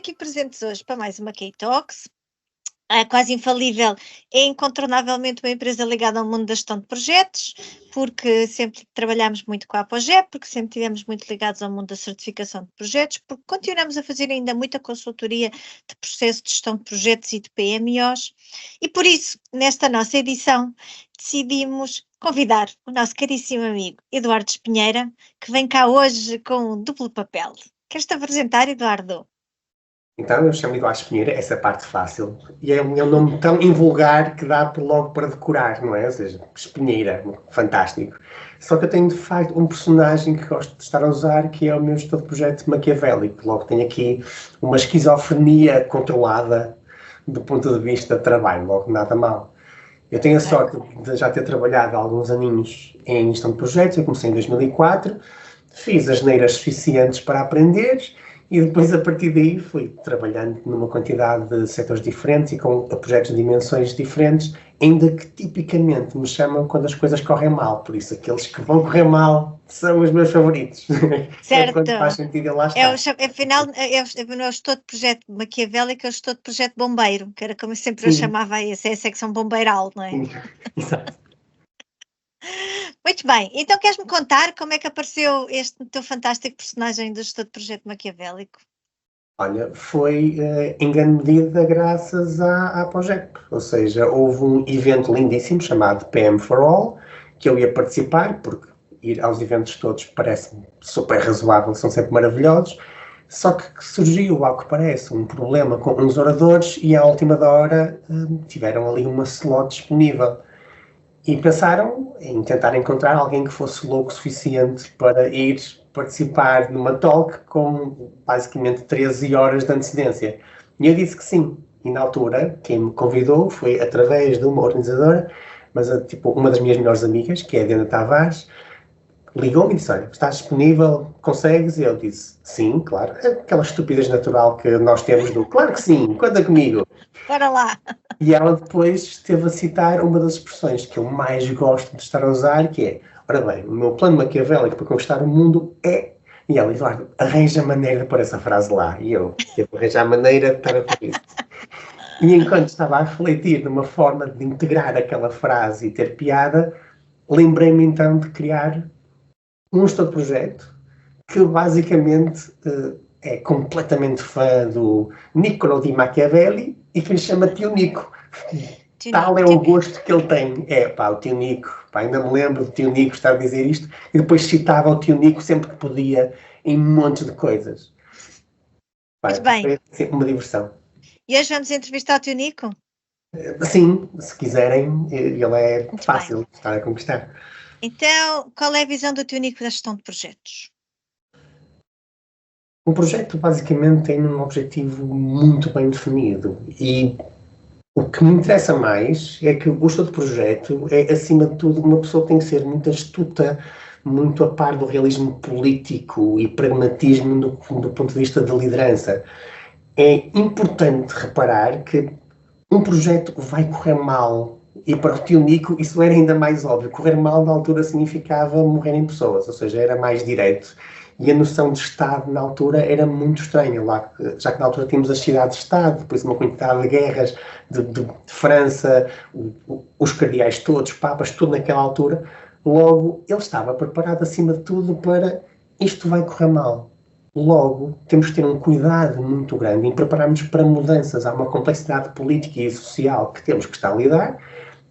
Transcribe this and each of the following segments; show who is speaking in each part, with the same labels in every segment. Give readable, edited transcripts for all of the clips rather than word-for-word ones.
Speaker 1: aqui presentes hoje para mais uma K-Talks. A Quase Infalível é incontornavelmente uma empresa ligada ao mundo da gestão de projetos, porque sempre trabalhamos muito com a Apogep, porque sempre estivemos muito ligados ao mundo da certificação de projetos, porque continuamos a fazer ainda muita consultoria de processo de gestão de projetos e de PMOs. E por isso, nesta nossa edição, decidimos convidar o nosso caríssimo amigo Eduardo Espinheira, que vem cá hoje com um duplo papel. Queres-te apresentar, Eduardo?
Speaker 2: Então, eu chamo Eduardo Espinheira, essa parte fácil, e é um nome tão invulgar que dá logo para decorar, não é? Ou seja, Espinheira, fantástico. Só que eu tenho, de facto, um personagem que gosto de estar a usar, que é o meu gestor de projeto maquiavélico. Logo tenho aqui uma esquizofrenia controlada do ponto de vista de trabalho, logo nada mal. Eu tenho a sorte de já ter trabalhado há alguns aninhos em gestão de projetos. Eu comecei em 2004, fiz as neiras suficientes para aprender. E depois, a partir daí, fui trabalhando numa quantidade de setores diferentes e com projetos de dimensões diferentes, ainda que tipicamente me chamam quando as coisas correm mal. Por isso, aqueles que vão correr mal são os meus favoritos.
Speaker 1: Certo.
Speaker 2: É quando faz sentido, eu lá está.
Speaker 1: Afinal, não é o gestor de projeto maquiavélico, é o gestor de projeto bombeiro, que era como eu sempre o chamava aí, essa é a secção bombeiral, não é?
Speaker 2: Exato.
Speaker 1: Muito bem, então queres-me contar como é que apareceu este teu fantástico personagem do gestor de projeto maquiavélico?
Speaker 2: Olha, foi em grande medida graças à Apogep, ou seja, houve um evento lindíssimo chamado PM for All, que eu ia participar, porque ir aos eventos todos parece-me super razoável, são sempre maravilhosos, só que surgiu, ao que parece, um problema com uns oradores e à última da hora tiveram ali uma slot disponível. E pensaram em tentar encontrar alguém que fosse louco o suficiente para ir participar numa talk com basicamente 13 horas de antecedência. E eu disse que sim. E na altura, quem me convidou foi através de uma organizadora, mas uma das minhas melhores amigas, que é a Diana Tavares, ligou-me e disse: olha, estás disponível? Consegues? E eu disse: sim, claro. Aquela estupidez natural que nós temos do claro que sim, conta comigo.
Speaker 1: Bora lá!
Speaker 2: E ela depois esteve a citar uma das expressões que eu mais gosto de estar a usar, que é: ora bem, o meu plano maquiavélico para conquistar o mundo é... E ela, Eduardo, arranja maneira para essa frase lá. E eu arranjar maneira para isso. E enquanto estava a refletir numa forma de integrar aquela frase e ter piada, lembrei-me então de criar um gestor de projeto que basicamente é completamente fã do Niccolo di Machiavelli e que lhe chama Tio Nico. Tal é o gosto que ele tem. O Tio Nico. Ainda me lembro do Tio Nico estar a dizer isto e depois citava o Tio Nico sempre que podia em montes de coisas.
Speaker 1: Muito bem.
Speaker 2: Foi assim, uma diversão.
Speaker 1: E hoje vamos entrevistar o Tio Nico?
Speaker 2: Sim, se quiserem, ele é
Speaker 1: Muito
Speaker 2: fácil
Speaker 1: bem.
Speaker 2: de estar a conquistar.
Speaker 1: Então, qual é a visão do Tio Nico da gestão de projetos?
Speaker 2: Um projeto basicamente tem um objetivo muito bem definido e o que me interessa mais é que o gestor de projeto é, acima de tudo, uma pessoa que tem que ser muito astuta, muito a par do realismo político e pragmatismo do ponto de vista da liderança. É importante reparar que um projeto vai correr mal. E para o Tio Nico isso era ainda mais óbvio. Correr mal na altura significava morrerem pessoas, ou seja, era mais direto. E a noção de Estado na altura era muito estranha, já que na altura tínhamos as cidades-Estado, depois uma quantidade de guerras de França, os cardeais todos, papas, tudo naquela altura. Logo, ele estava preparado acima de tudo para isto vai correr mal. Logo, temos que ter um cuidado muito grande em prepararmos para mudanças. Há uma complexidade política e social que temos que estar a lidar.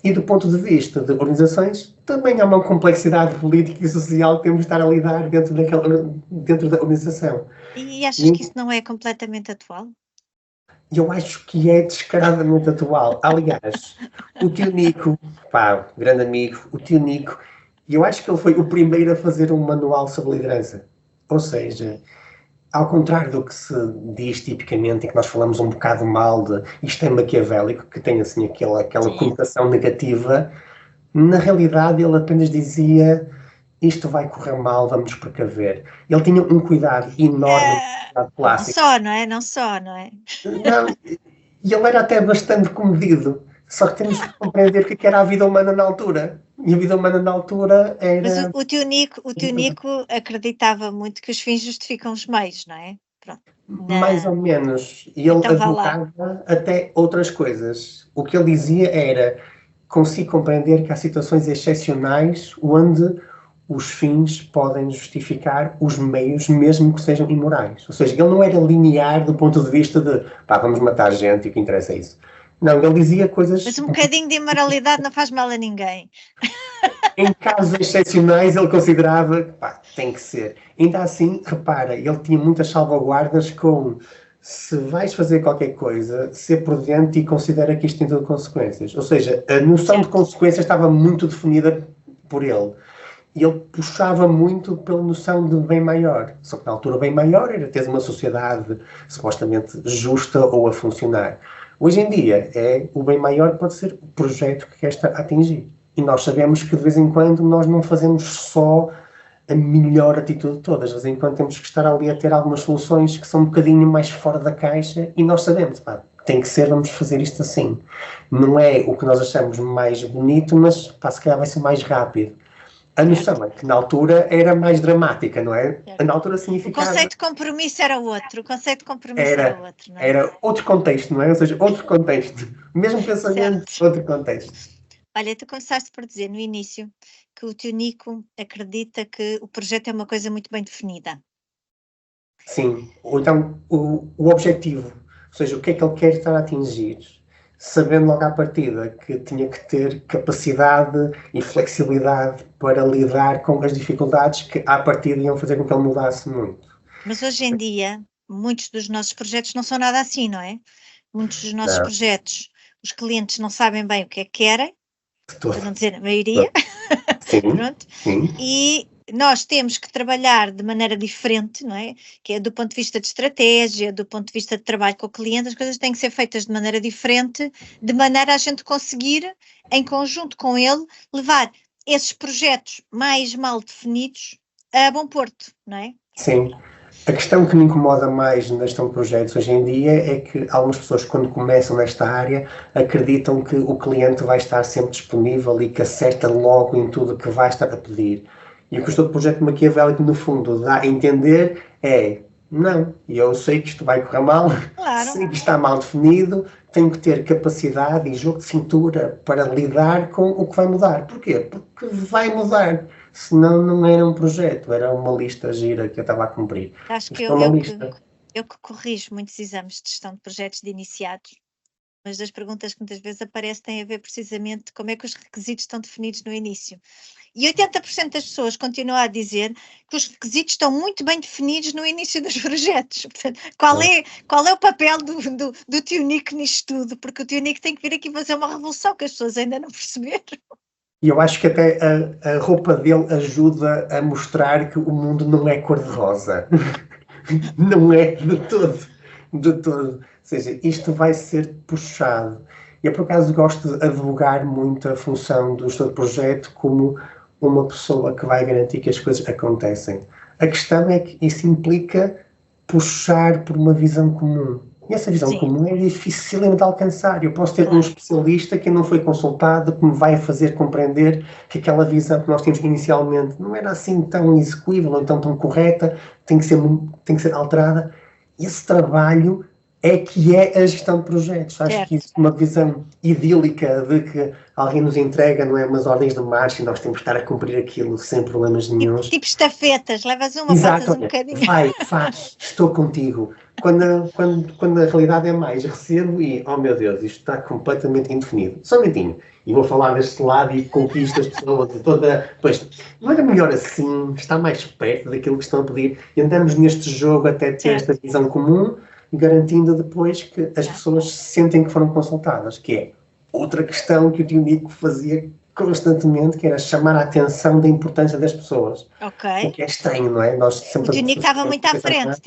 Speaker 2: E do ponto de vista de organizações, também há uma complexidade política e social que temos de estar a lidar dentro da organização.
Speaker 1: E achas que isso não é completamente atual?
Speaker 2: Eu acho que é descaradamente atual. Aliás, o Tio Nico, grande amigo, o Tio Nico, eu acho que ele foi o primeiro a fazer um manual sobre liderança. Ou seja, ao contrário do que se diz tipicamente, e que nós falamos um bocado mal de isto é maquiavélico, que tem assim aquela conotação negativa, na realidade ele apenas dizia isto vai correr mal, vamos precaver. Ele tinha um cuidado enorme com clássico.
Speaker 1: Não só, não é?
Speaker 2: Não, e ele era até bastante comedido. Só que temos que compreender o que era a vida humana na altura. E a vida humana na altura era...
Speaker 1: Mas o tio Nico acreditava muito que os fins justificam os meios, não é? Pronto.
Speaker 2: Mais ou menos. E ele
Speaker 1: Então,
Speaker 2: advogava até outras coisas. O que ele dizia era: consigo compreender que há situações excepcionais onde os fins podem justificar os meios, mesmo que sejam imorais. Ou seja, ele não era linear do ponto de vista de pá, vamos matar gente e o que interessa é isso. Não, ele dizia coisas...
Speaker 1: Mas um bocadinho de imoralidade não faz mal a ninguém.
Speaker 2: Em casos excepcionais, ele considerava que tem que ser. Ainda assim, repara, ele tinha muitas salvaguardas com se vais fazer qualquer coisa, ser prudente e considera que isto tem tudo consequências. Ou seja, a noção de consequências estava muito definida por ele. E ele puxava muito pela noção de bem maior. Só que na altura o bem maior era ter uma sociedade supostamente justa ou a funcionar. Hoje em dia, o bem maior pode ser o projeto que quer atingir. E nós sabemos que de vez em quando nós não fazemos só a melhor atitude de todas. De vez em quando temos que estar ali a ter algumas soluções que são um bocadinho mais fora da caixa e nós sabemos, pá, tem que ser, vamos fazer isto assim. Não é o que nós achamos mais bonito, mas pá, se calhar vai ser mais rápido. A noção é que na altura era mais dramática, não é? Na altura significava...
Speaker 1: O conceito de compromisso era outro. O conceito de compromisso era outro, não é?
Speaker 2: Era outro contexto, não é? Ou seja, outro contexto. Mesmo pensamento, outro contexto.
Speaker 1: Olha, tu começaste por dizer no início que o tio Nico acredita que o projeto é uma coisa muito bem definida.
Speaker 2: Sim. Então, o objetivo, ou seja, o que é que ele quer estar a atingir, sabendo logo à partida que tinha que ter capacidade e flexibilidade para lidar com as dificuldades que à partida iam fazer com que ele mudasse muito.
Speaker 1: Mas hoje em dia, muitos dos nossos projetos não são nada assim, não é? Muitos dos nossos projetos, os clientes não sabem bem o que é que querem, para não dizer a maioria.
Speaker 2: Sim.
Speaker 1: Pronto.
Speaker 2: Sim.
Speaker 1: E nós temos que trabalhar de maneira diferente, não é? Que é do ponto de vista de estratégia, do ponto de vista de trabalho com o cliente, as coisas têm que ser feitas de maneira diferente, de maneira a gente conseguir, em conjunto com ele, levar esses projetos mais mal definidos a bom porto, não é?
Speaker 2: Sim. A questão que me incomoda mais na gestão de projetos hoje em dia é que algumas pessoas, quando começam nesta área, acreditam que o cliente vai estar sempre disponível e que acerta logo em tudo que vai estar a pedir. E o que o gestor de projeto maquiavélico, no fundo, dá a entender é: não, eu sei que isto vai correr mal,
Speaker 1: Claro.
Speaker 2: sei que está mal definido, tenho que ter capacidade e jogo de cintura para lidar com o que vai mudar. Porquê? Porque vai mudar. Senão não era um projeto, era uma lista gira que eu estava a cumprir.
Speaker 1: Acho que eu que corrijo muitos exames de gestão de projetos de iniciados, mas das perguntas que muitas vezes aparecem têm a ver precisamente como é que os requisitos estão definidos no início. E 80% das pessoas continuam a dizer que os requisitos estão muito bem definidos no início dos projetos. Portanto, qual é o papel do tio Nico nisto tudo? Porque o tio Nico tem que vir aqui fazer uma revolução que as pessoas ainda não perceberam.
Speaker 2: E eu acho que até a roupa dele ajuda a mostrar que o mundo não é cor-de-rosa. Não é de todo. De todo. Ou seja, isto vai ser puxado. E eu, por acaso, gosto de advogar muito a função do gestor de projeto como uma pessoa que vai garantir que as coisas acontecem. A questão é que isso implica puxar por uma visão comum. E essa visão comum é difícil de alcançar. Eu posso ter um especialista que não foi consultado, que me vai fazer compreender que aquela visão que nós tínhamos inicialmente não era assim tão execuível, ou então tão correta, tem que ser alterada. Esse trabalho é que é a gestão de projetos. Acho que isso é uma visão idílica de que alguém nos entrega, não é, umas ordens de marcha e nós temos que estar a cumprir aquilo sem problemas nenhuns.
Speaker 1: Tipo estafetas, levas uma,
Speaker 2: exato,
Speaker 1: passas um bocadinho.
Speaker 2: Vai, faz, estou contigo. Quando a realidade é mais, recebo e, oh meu Deus, isto está completamente indefinido. Só um momentinho. E vou falar deste lado e conquisto as pessoas de toda... Pois, não era melhor assim, está mais perto daquilo que estão a pedir. E andamos neste jogo até ter esta visão comum, garantindo depois que as pessoas sentem que foram consultadas, que é outra questão que o tio Nico fazia constantemente, que era chamar a atenção da importância das pessoas. O que é estranho, não é?
Speaker 1: O tio Nico estava muito à frente.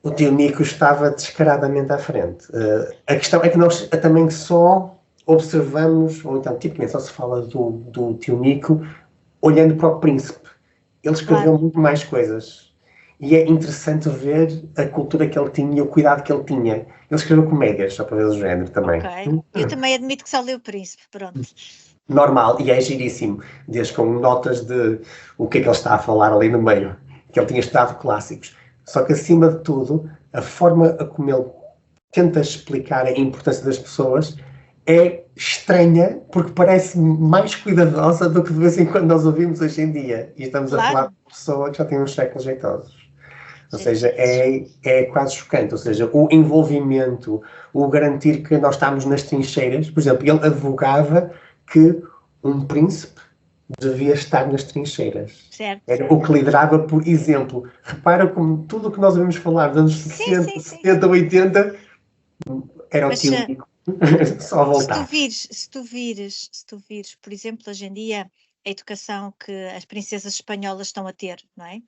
Speaker 2: O tio Nico estava descaradamente à frente. A questão é que nós também só observamos, ou então tipicamente só se fala do tio Nico olhando para o príncipe. Ele escreveu muito mais coisas. E é interessante ver a cultura que ele tinha e o cuidado que ele tinha. Ele escreveu comédias, só para ver o género também.
Speaker 1: Eu também admito que só li o Príncipe, pronto.
Speaker 2: Normal, e é giríssimo. Desde com notas de o que é que ele está a falar ali no meio. Que ele tinha estudado clássicos. Só que, acima de tudo, a forma como ele tenta explicar a importância das pessoas é estranha, porque parece mais cuidadosa do que de vez em quando nós ouvimos hoje em dia. E estamos a falar de uma pessoa que já tem uns séculos jeitosos. Ou seja, é quase chocante. Ou seja, o envolvimento, o garantir que nós estamos nas trincheiras. Por exemplo, ele advogava que um príncipe devia estar nas trincheiras.
Speaker 1: Certo.
Speaker 2: Era o que liderava, por exemplo. Repara como tudo o que nós ouvimos falar dos anos 60, 70, 80, era o tio Nico. Só voltar.
Speaker 1: Se tu vires, por exemplo, hoje em dia, a educação que as princesas espanholas estão a ter, não é?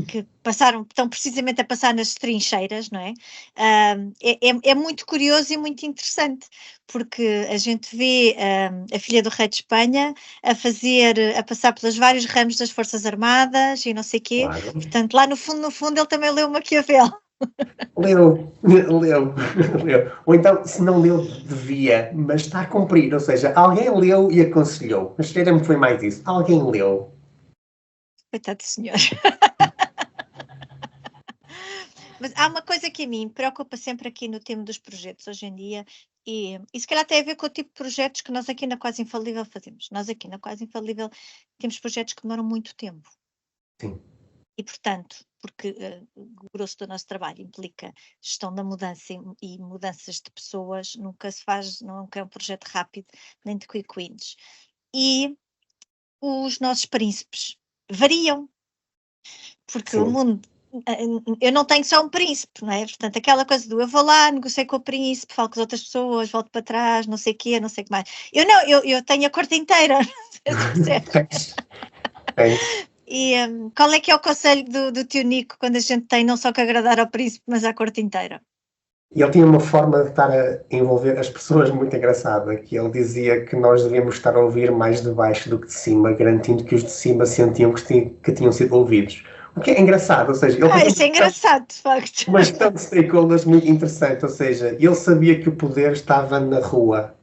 Speaker 1: Que estão precisamente a passar nas trincheiras, não é? É muito curioso e muito interessante, porque a gente vê a filha do rei de Espanha a passar pelos vários ramos das Forças Armadas e não sei o quê. Claro. Portanto, lá no fundo, ele também leu Maquiavel.
Speaker 2: Leu. Ou então, se não leu, devia, mas está a cumprir. Ou seja, alguém leu e aconselhou. Mas cheira-me que foi mais isso. Alguém leu.
Speaker 1: Coitado do senhor. Mas há uma coisa que a mim me preocupa sempre aqui no tema dos projetos hoje em dia, e se calhar tem a ver com o tipo de projetos que nós aqui na Quase Infalível fazemos. Nós aqui na Quase Infalível temos projetos que demoram muito tempo.
Speaker 2: Sim.
Speaker 1: E, portanto, porque o grosso do nosso trabalho implica gestão da mudança e mudanças de pessoas, nunca é um projeto rápido, nem de quick wins. E os nossos príncipes variam, porque o mundo, eu não tenho só um príncipe, não é? Portanto, aquela coisa do eu vou lá, negocio com o príncipe, falo com as outras pessoas, volto para trás, não sei o quê, não sei o que mais. Eu tenho a corte inteira, não sei se percebes. E qual é que é o conselho do tio Nico quando a gente tem não só que agradar ao príncipe, mas à corte inteira?
Speaker 2: Ele tinha uma forma de estar a envolver as pessoas muito engraçada, que ele dizia que nós devíamos estar a ouvir mais de baixo do que de cima, garantindo que os de cima sentiam que tinham sido ouvidos. O que é engraçado, ou seja...
Speaker 1: Isso é engraçado, de facto.
Speaker 2: Uma gestão de stakeholders muito interessante, ou seja, ele sabia que o poder estava na rua.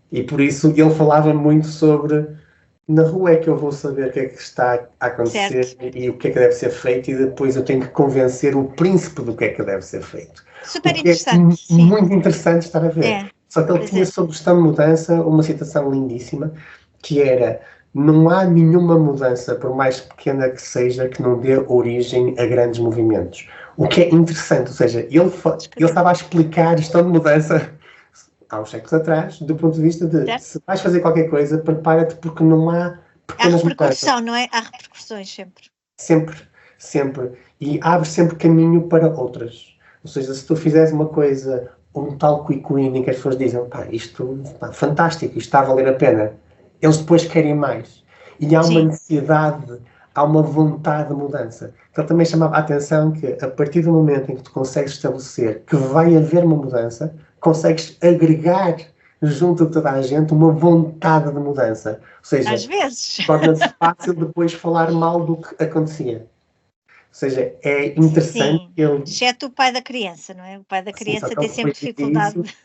Speaker 2: E por isso ele falava muito sobre... Na rua é que eu vou saber o que é que está a acontecer e o que é que deve ser feito, e depois eu tenho que convencer o príncipe do que é que deve ser feito.
Speaker 1: Super interessante.
Speaker 2: É muito interessante estar a ver. Só que ele tinha sobre gestão de mudança uma citação lindíssima, que era: não há nenhuma mudança, por mais pequena que seja, que não dê origem a grandes movimentos. O que é interessante, ou seja, ele estava a explicar gestão de mudança há uns séculos atrás, do ponto de vista de se vais fazer qualquer coisa, prepara-te, porque não há pequenas
Speaker 1: repercussão, mudanças. Não é? Há repercussões sempre.
Speaker 2: Sempre. E abre sempre caminho para outras. Ou seja, se tu fizeres uma coisa, um tal quick win em que as pessoas dizem, isto fantástico, isto está a valer a pena, eles depois querem mais. E há uma necessidade, há uma vontade de mudança. Ele também chamava a atenção que, a partir do momento em que tu consegues estabelecer que vai haver uma mudança, consegues agregar junto de toda a gente uma vontade de mudança. Ou seja,
Speaker 1: às vezes
Speaker 2: torna-se fácil depois falar mal do que acontecia. Ou seja, é interessante.
Speaker 1: Exceto o pai da criança, não é? O pai da criança tem sempre dificuldade.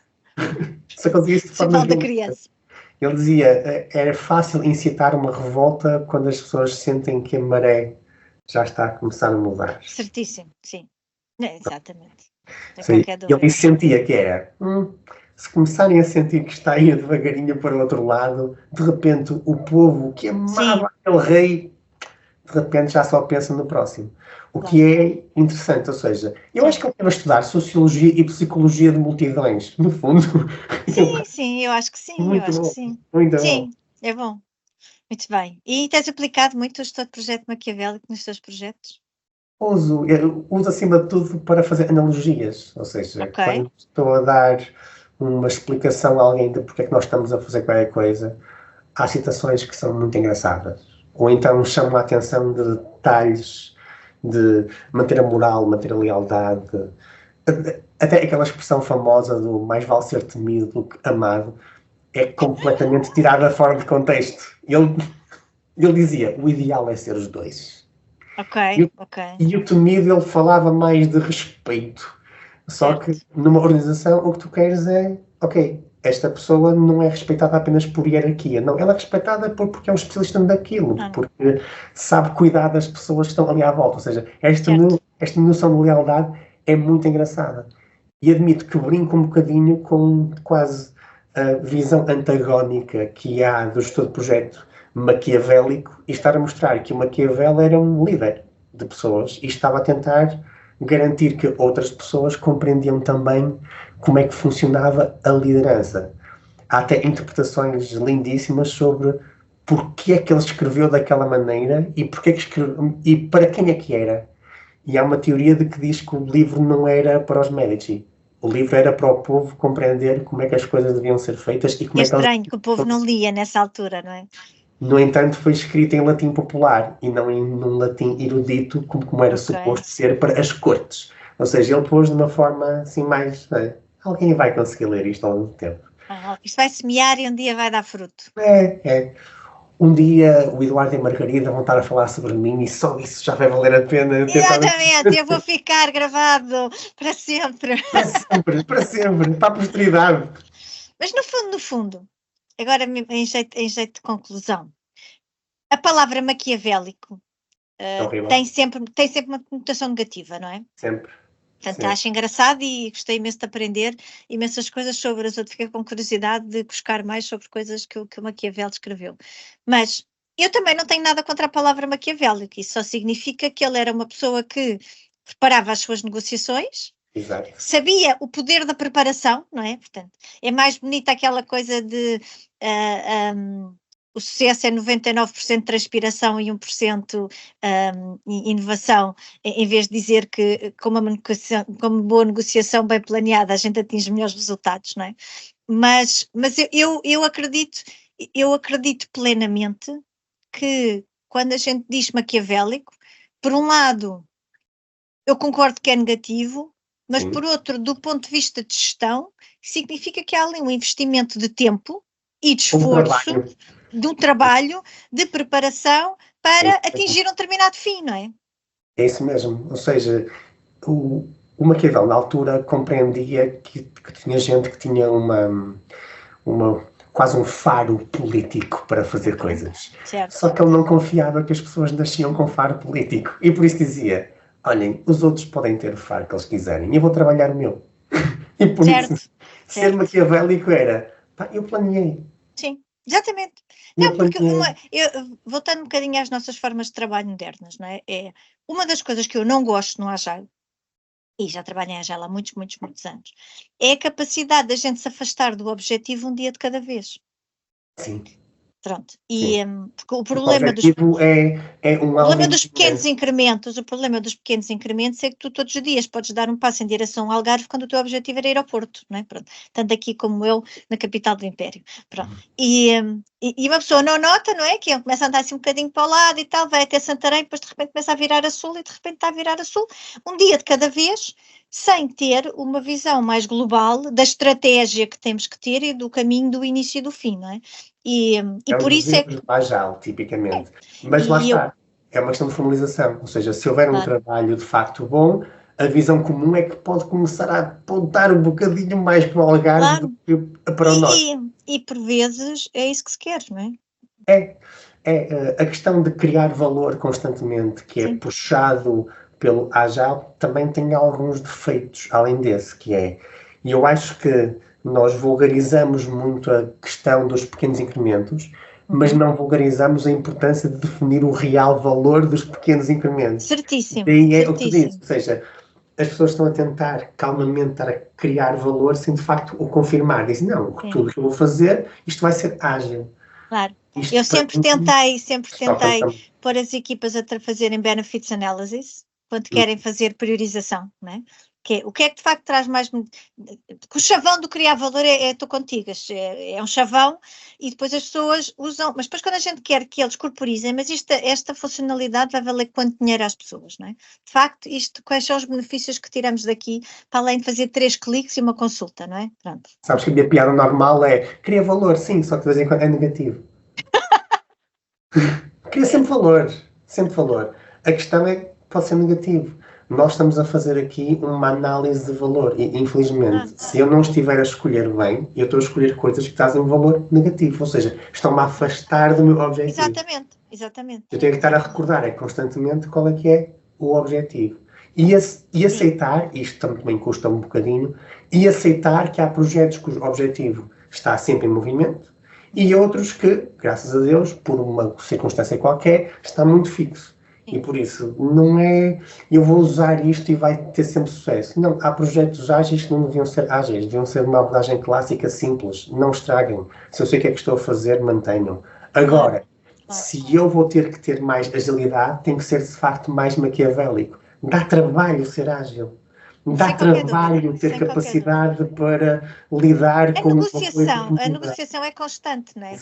Speaker 2: Só conseguia isso de forma
Speaker 1: da criança.
Speaker 2: Ele dizia, era fácil incitar uma revolta quando as pessoas sentem que a maré já está a começar a mudar.
Speaker 1: Certíssimo, sim. Exatamente.
Speaker 2: Ele sentia que era, se começarem a sentir que está aí devagarinho para o outro lado, de repente o povo que amava aquele rei, de repente já só pensa no próximo. O que é interessante, ou seja, eu acho que ele deve estudar Sociologia e Psicologia de Multidões, no fundo.
Speaker 1: Sim, eu acho que sim.
Speaker 2: Muito
Speaker 1: bom.
Speaker 2: Muito
Speaker 1: sim, é bom. Muito bem. E tens aplicado muito o estudo de projeto maquiavélico nos teus projetos?
Speaker 2: Uso acima de tudo para fazer analogias, ou seja, quando estou a dar uma explicação a alguém de porque é que nós estamos a fazer qualquer coisa, há situações que são muito engraçadas. Ou então chamo a atenção de detalhes de manter a moral, manter a lealdade, até aquela expressão famosa do mais vale ser temido do que amado, é completamente tirada fora de contexto. Ele dizia, o ideal é ser os dois. E o temido, ele falava mais de respeito. Só que numa organização o que tu queres é, esta pessoa não é respeitada apenas por hierarquia, não, ela é respeitada porque é um especialista daquilo, porque sabe cuidar das pessoas que estão ali à volta, ou seja, esta esta noção de lealdade é muito engraçada. E admito que brinco um bocadinho com quase a visão antagónica que há do gestor de projeto maquiavélico e estar a mostrar que o Maquiavel era um líder de pessoas e estava a tentar garantir que outras pessoas compreendiam também como é que funcionava a liderança. Há até interpretações lindíssimas sobre porque é que ele escreveu daquela maneira e, porque é que escreveu, e para quem é que era. E há uma teoria de que diz que o livro não era para os Medici. O livro era para o povo compreender como é que as coisas deviam ser feitas e como
Speaker 1: É
Speaker 2: é que elas...
Speaker 1: estranho que o povo não lia nessa altura, não é?
Speaker 2: No entanto, foi escrito em latim popular e não em num latim erudito, como era suposto ser para as cortes. Ou seja, ele pôs de uma forma assim mais... alguém vai conseguir ler isto ao longo do tempo.
Speaker 1: Isto vai semear e um dia vai dar fruto.
Speaker 2: É. Um dia o Eduardo e a Margarida vão estar a falar sobre mim e só isso já vai valer a pena.
Speaker 1: Exatamente, eu vou ficar gravado para sempre.
Speaker 2: Para sempre, para a posteridade.
Speaker 1: Mas no fundo, agora em jeito de conclusão, a palavra maquiavélico tem sempre uma conotação negativa, não é?
Speaker 2: Sempre.
Speaker 1: Portanto, acho engraçado e gostei imenso de aprender imensas coisas sobre as outras. Fiquei com curiosidade de buscar mais sobre coisas que o Maquiavel escreveu. Mas eu também não tenho nada contra a palavra maquiavélico. Isso só significa que ele era uma pessoa que preparava as suas negociações,
Speaker 2: Exato.
Speaker 1: Sabia o poder da preparação, não é? Portanto, é mais bonita aquela coisa de o sucesso é 99% transpiração e 1% inovação, em vez de dizer que com uma boa negociação bem planeada a gente atinge melhores resultados, não é? Mas eu acredito plenamente que quando a gente diz maquiavélico, por um lado, eu concordo que é negativo, mas por outro, do ponto de vista de gestão, significa que há ali um investimento de tempo e de esforço, de um trabalho, de preparação para atingir um determinado fim, não é?
Speaker 2: É isso mesmo, ou seja, o Maquiavel na altura compreendia que tinha gente que tinha quase um faro político para fazer coisas.
Speaker 1: Certo.
Speaker 2: Só que ele não confiava que as pessoas nasciam com faro político e por isso dizia, olhem, os outros podem ter o faro que eles quiserem e eu vou trabalhar o meu. E por isso, ser maquiavélico era, eu planeei.
Speaker 1: Sim, exatamente. Não, porque voltando um bocadinho às nossas formas de trabalho modernas, não é? Uma das coisas que eu não gosto no Agile, e já trabalho em Agile há muitos anos, é a capacidade da gente se afastar do objetivo um dia de cada vez.
Speaker 2: Sim.
Speaker 1: Pronto, e porque o problema dos pequenos incrementos, é que tu todos os dias podes dar um passo em direção ao Algarve quando o teu objetivo era ir ao Porto, não é? Pronto, tanto aqui como eu na capital do Império, pronto, e uma pessoa não nota, não é? Que começa a andar assim um bocadinho para o lado e tal, vai até Santarém, depois de repente começa a virar a sul e de repente está a virar a sul, um dia de cada vez, sem ter uma visão mais global da estratégia que temos que ter e do caminho do início e do fim, não é? E por isso é que...
Speaker 2: Agile, tipicamente. Mas lá está, é uma questão de formalização, ou seja, se houver um trabalho de facto bom, a visão comum é que pode começar a apontar um bocadinho mais para o Algarve do que para o norte.
Speaker 1: E por vezes é isso que se quer, não
Speaker 2: é? A questão de criar valor constantemente, que é puxado pelo Agile, também tem alguns defeitos, além desse, e eu acho que nós vulgarizamos muito a questão dos pequenos incrementos, mas não vulgarizamos a importância de definir o real valor dos pequenos incrementos.
Speaker 1: Certíssimo.
Speaker 2: E é o que diz, ou seja, as pessoas estão a tentar calmamente estar a criar valor sem de facto o confirmar. Dizem, não, tudo que eu vou fazer, isto vai ser ágil.
Speaker 1: Claro. Eu sempre tentei pôr as equipas a fazerem benefits analysis quando querem fazer priorização, não é? O que é que de facto traz mais... O chavão do criar valor estou contigo, é um chavão e depois as pessoas usam... Mas depois quando a gente quer que eles corporizem, mas esta funcionalidade vai valer quanto dinheiro às pessoas, não é? De facto, quais são os benefícios que tiramos daqui para além de fazer 3 cliques e uma consulta, não é? Pronto.
Speaker 2: Sabes que a minha piada normal é cria valor, sim, só que de vez em quando é negativo. Cria sempre valor. A questão é que pode ser negativo. Nós estamos a fazer aqui uma análise de valor e, infelizmente, se eu não estiver a escolher bem, eu estou a escolher coisas que trazem um valor negativo, ou seja, estão-me a afastar do meu objetivo.
Speaker 1: Exatamente.
Speaker 2: Eu tenho que estar a recordar constantemente qual é que é o objetivo. E aceitar, isto também custa um bocadinho, e aceitar que há projetos cujo objetivo está sempre em movimento e outros que, graças a Deus, por uma circunstância qualquer, está muito fixo. E por isso, não é eu vou usar isto e vai ter sempre sucesso. Não, há projetos ágeis que não deviam ser ágeis, deviam ser uma abordagem clássica simples. Não estraguem. Se eu sei o que é que estou a fazer, mantenham. Agora, se eu vou ter que ter mais agilidade, tem que ser de facto mais maquiavélico. Dá trabalho ser ágil. Dá trabalho ter capacidade para lidar com uma coisa.
Speaker 1: A negociação é constante, não é?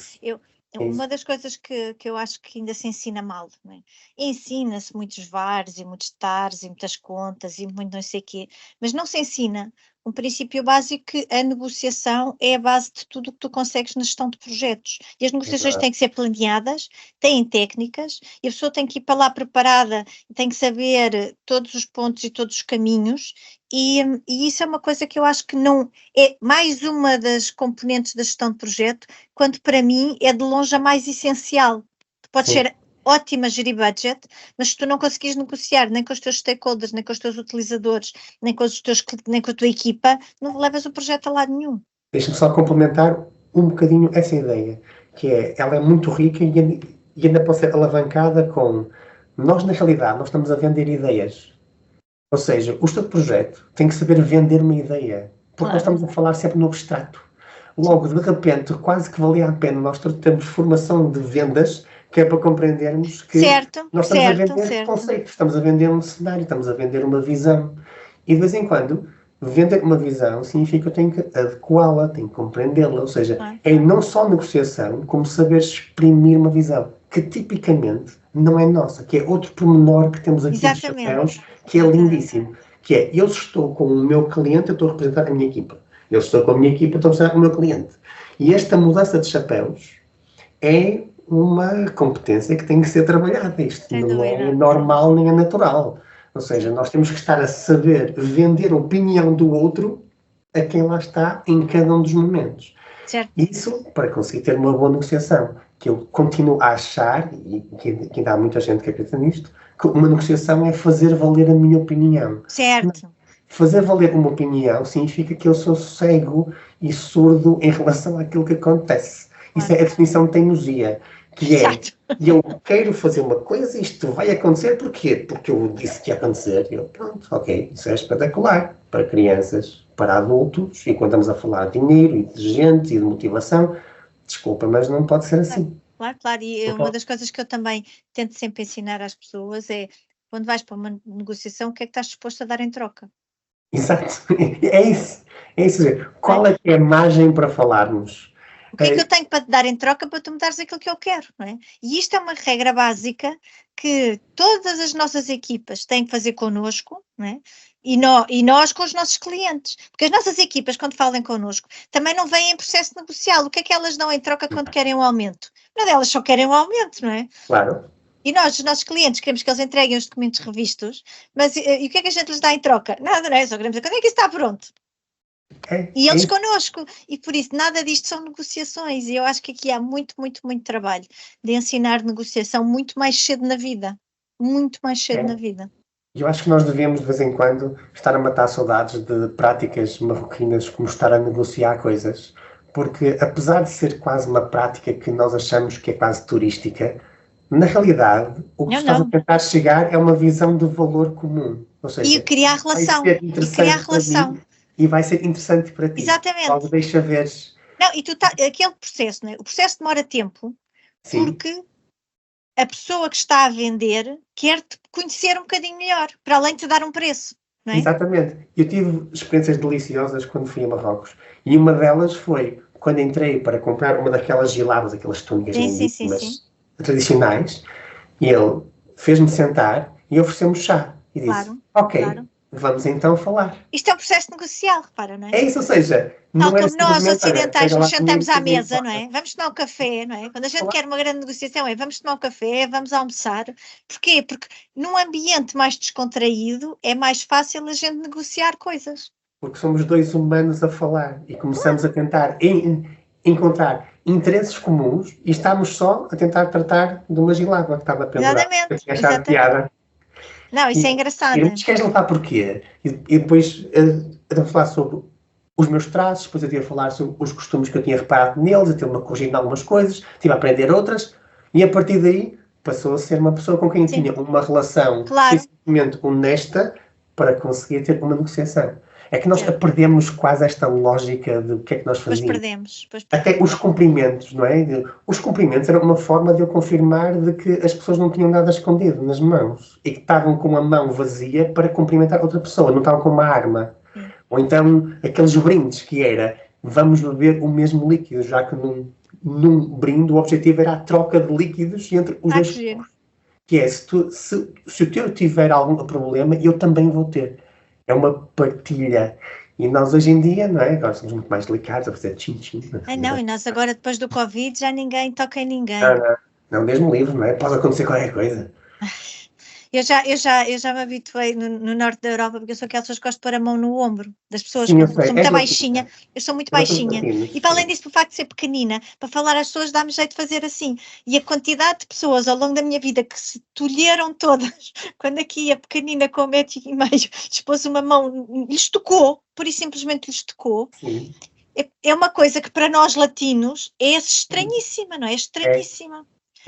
Speaker 1: Uma das coisas que eu acho que ainda se ensina mal, não é? Ensina-se muitos VARs e muitos TARs e muitas contas e muito não sei o quê, mas não se ensina um princípio básico que a negociação é a base de tudo o que tu consegues na gestão de projetos. E as negociações têm que ser planeadas, têm técnicas, e a pessoa tem que ir para lá preparada, tem que saber todos os pontos e todos os caminhos, e isso é uma coisa que eu acho que não é mais uma das componentes da gestão de projeto, quando para mim é de longe a mais essencial. Tu podes ser ótima a gerir budget, mas se tu não conseguires negociar nem com os teus stakeholders, nem com os teus utilizadores, nem com a tua equipa, não levas o projeto a lado nenhum.
Speaker 2: Deixa-me só complementar um bocadinho essa ideia, que ela é muito rica e ainda pode ser alavancada com nós, na realidade, nós estamos a vender ideias. Ou seja, o teu projeto tem que saber vender uma ideia, porque nós estamos a falar sempre no abstrato. Logo, de repente, quase que valia a pena nós termos formação de vendas, que é para compreendermos que nós estamos a vender conceitos, estamos a vender um cenário, estamos a vender uma visão. E de vez em quando, vender uma visão significa que eu tenho que adequá-la, tenho que compreendê-la. Ou seja, é não só negociação, como saber exprimir uma visão, que tipicamente não é nossa, que é outro pormenor que temos aqui dos chapéus, que é lindíssimo. Que é, eu estou com o meu cliente, eu estou a representar a minha equipa. Eu estou com a minha equipa, estou a representar o meu cliente. E esta mudança de chapéus é uma competência que tem que ser trabalhada. Isto não é normal nem é natural. Ou seja, nós temos que estar a saber vender a opinião do outro a quem lá está em cada um dos momentos.
Speaker 1: Certo.
Speaker 2: Isso para conseguir ter uma boa negociação. Que eu continuo a achar, e que ainda há muita gente que acredita nisto, que uma negociação é fazer valer a minha opinião.
Speaker 1: Certo.
Speaker 2: Fazer valer uma opinião significa que eu sou cego e surdo em relação àquilo que acontece. Isso é a definição de teimosia. Que é, eu quero fazer uma coisa, isto vai acontecer, porquê? Porque eu disse que ia acontecer. E eu, pronto, ok, isso é espetacular. Para crianças, para adultos, e quando estamos a falar de dinheiro e de gente e de motivação, desculpa, mas não pode ser assim.
Speaker 1: Claro. E uma das coisas que eu também tento sempre ensinar às pessoas é, quando vais para uma negociação, o que é que estás disposto a dar em troca?
Speaker 2: Exato. É isso. Qual é que é a margem para falarmos?
Speaker 1: O que é que eu tenho para te dar em troca para tu me dares aquilo que eu quero, não é? E isto é uma regra básica que todas as nossas equipas têm que fazer connosco, não é? E nós com os nossos clientes. Porque as nossas equipas, quando falam connosco, também não vêm em processo negocial. O que é que elas dão em troca quando querem um aumento? Não, elas só querem um aumento, não é?
Speaker 2: Claro.
Speaker 1: E nós, os nossos clientes, queremos que eles entreguem os documentos revistos, mas e o que é que a gente lhes dá em troca? Nada, não é? Só queremos dizer, quando é que isso está pronto? E eles connosco, e por isso nada disto são negociações, e eu acho que aqui há muito trabalho de ensinar negociação muito mais cedo na vida, na vida.
Speaker 2: Eu acho que nós devemos de vez em quando estar a matar saudades de práticas marroquinas como estar a negociar coisas, porque apesar de ser quase uma prática que nós achamos que é quase turística, na realidade o que estás a tentar chegar é uma visão de valor comum, ou seja,
Speaker 1: e criar relação,
Speaker 2: e vai ser interessante para ti.
Speaker 1: Exatamente.
Speaker 2: Logo deixa ver.
Speaker 1: Não, e aquele processo, não é? O processo demora tempo, porque a pessoa que está a vender quer-te conhecer um bocadinho melhor, para além de te dar um preço, não é?
Speaker 2: Exatamente. Eu tive experiências deliciosas quando fui a Marrocos, e uma delas foi quando entrei para comprar uma daquelas gilabas, aquelas túnicas lindíssimas tradicionais, e ele fez-me sentar e ofereceu-me chá, e disse, vamos então falar.
Speaker 1: Isto é um processo negocial, repara, não é?
Speaker 2: É isso, ou seja...
Speaker 1: Tal como nós ocidentais nos sentamos à mesa, não é? Vamos tomar um café, não é? Quando a gente quer uma grande negociação vamos tomar um café, vamos almoçar. Porquê? Porque num ambiente mais descontraído é mais fácil a gente negociar coisas.
Speaker 2: Porque somos dois humanos a falar e começamos a tentar encontrar interesses comuns e estamos só a tentar tratar de uma gilada que estava a pendurar.
Speaker 1: Exatamente.
Speaker 2: Piada.
Speaker 1: Não, isso é engraçado.
Speaker 2: Mas queres lutar porquê? E depois a falar sobre os meus traços, depois eu tinha a falar sobre os costumes que eu tinha reparado neles, a ter uma corrigir em algumas coisas, tive a aprender outras, e a partir daí passou a ser uma pessoa com quem tinha uma relação suficientemente honesta para conseguir ter uma negociação. É que nós perdemos quase esta lógica de o que é que nós fazíamos.
Speaker 1: Pois perdemos.
Speaker 2: Até os cumprimentos, não é? Os cumprimentos eram uma forma de eu confirmar de que as pessoas não tinham nada escondido nas mãos e que estavam com a mão vazia para cumprimentar outra pessoa, não estavam com uma arma. Ou então aqueles brindes que era vamos beber o mesmo líquido, já que num brinde o objetivo era a troca de líquidos entre os dois. Que é, se o teu tiver algum problema, eu também vou ter. É uma partilha. E nós hoje em dia, não é? Agora somos muito mais delicados a fazer tchim-tchim.
Speaker 1: Não, e nós agora, depois do Covid, já ninguém toca em ninguém.
Speaker 2: Não, mesmo livre, não é? Pode acontecer qualquer coisa.
Speaker 1: Eu já me habituei no norte da Europa, porque eu sou aquelas pessoas que gostam de pôr a mão no ombro das pessoas, que eu sou muito baixinha. Eu sou muito baixinha. E para além disso, por facto de ser pequenina, para falar às pessoas dá-me jeito de fazer assim. E a quantidade de pessoas ao longo da minha vida que se tolheram todas, quando aqui a pequenina com 1,5 metros expôs uma mão, lhes tocou, pura e simplesmente lhes tocou.
Speaker 2: Sim.
Speaker 1: É uma coisa que para nós latinos é estranhíssima, não é? Estranhíssima.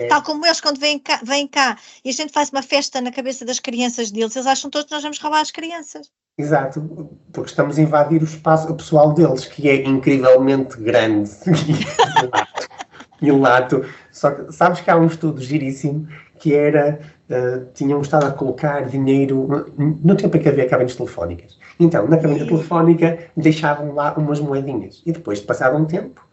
Speaker 1: Tal como eles, quando vêm cá e a gente faz uma festa na cabeça das crianças deles, eles acham todos que nós vamos roubar as crianças.
Speaker 2: Exato, porque estamos a invadir o espaço pessoal deles, que é incrivelmente grande e lato. Só que sabes que há um estudo giríssimo que era, tinham estado a colocar dinheiro no tempo em que havia cabines telefónicas. Então, na cabine telefónica deixavam lá umas moedinhas e depois de passado um tempo,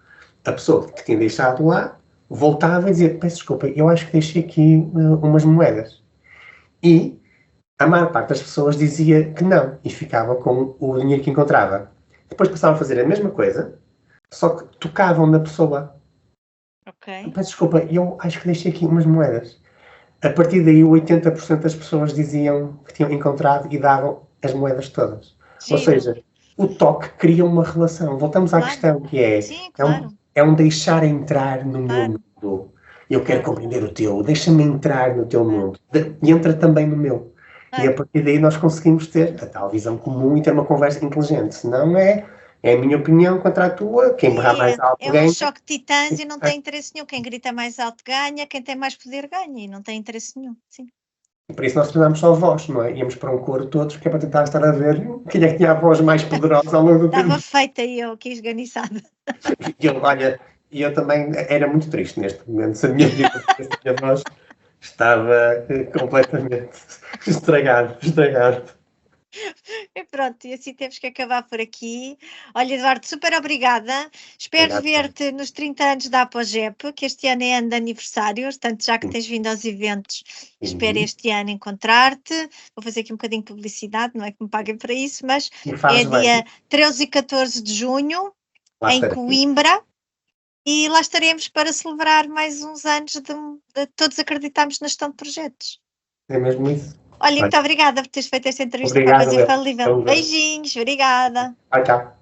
Speaker 2: a pessoa que tinha deixado lá voltava e dizia, peço desculpa, eu acho que deixei aqui umas moedas. E a maior parte das pessoas dizia que não, e ficava com o dinheiro que encontrava. Depois passavam a fazer a mesma coisa, só que tocavam na pessoa. Peço desculpa, eu acho que deixei aqui umas moedas. A partir daí, 80% das pessoas diziam que tinham encontrado e davam as moedas todas. Sim. Ou seja, o toque cria uma relação. Voltamos à questão que é...
Speaker 1: Sim,
Speaker 2: é um deixar entrar no meu mundo. Eu quero compreender o teu. Deixa-me entrar no teu mundo. E entra também no meu. E a partir daí nós conseguimos ter a tal visão comum e ter uma conversa inteligente. Senão é a minha opinião contra a tua. Quem berrar mais alto ganha.
Speaker 1: É um choque de titãs e não tem interesse nenhum. Quem grita mais alto ganha. Quem tem mais poder ganha. E não tem interesse nenhum. Sim.
Speaker 2: E por isso nós tornámos só voz, não é? Íamos para um coro todos, que é para tentar estar a ver quem é que tinha a voz mais poderosa ao longo do tempo.
Speaker 1: Estava feita e eu aqui esganiçada.
Speaker 2: E eu também era muito triste neste momento. Se a minha voz estava completamente estragado.
Speaker 1: E pronto, e assim temos que acabar por aqui. Olha, Eduardo, super obrigada. Espero ver-te nos 30 anos da Apogep, que este ano é ano de aniversário, portanto, já que tens vindo aos eventos, espero este ano encontrar-te. Vou fazer aqui um bocadinho de publicidade, não é que me paguem para isso, mas é dia 13 e 14 de junho, em Coimbra, e lá estaremos para celebrar mais uns anos de todos acreditarmos na gestão de projetos.
Speaker 2: É mesmo isso.
Speaker 1: Olha, muito obrigada por teres feito esta entrevista com a Voz Infalível. Beijinhos, obrigada.
Speaker 2: Tchau.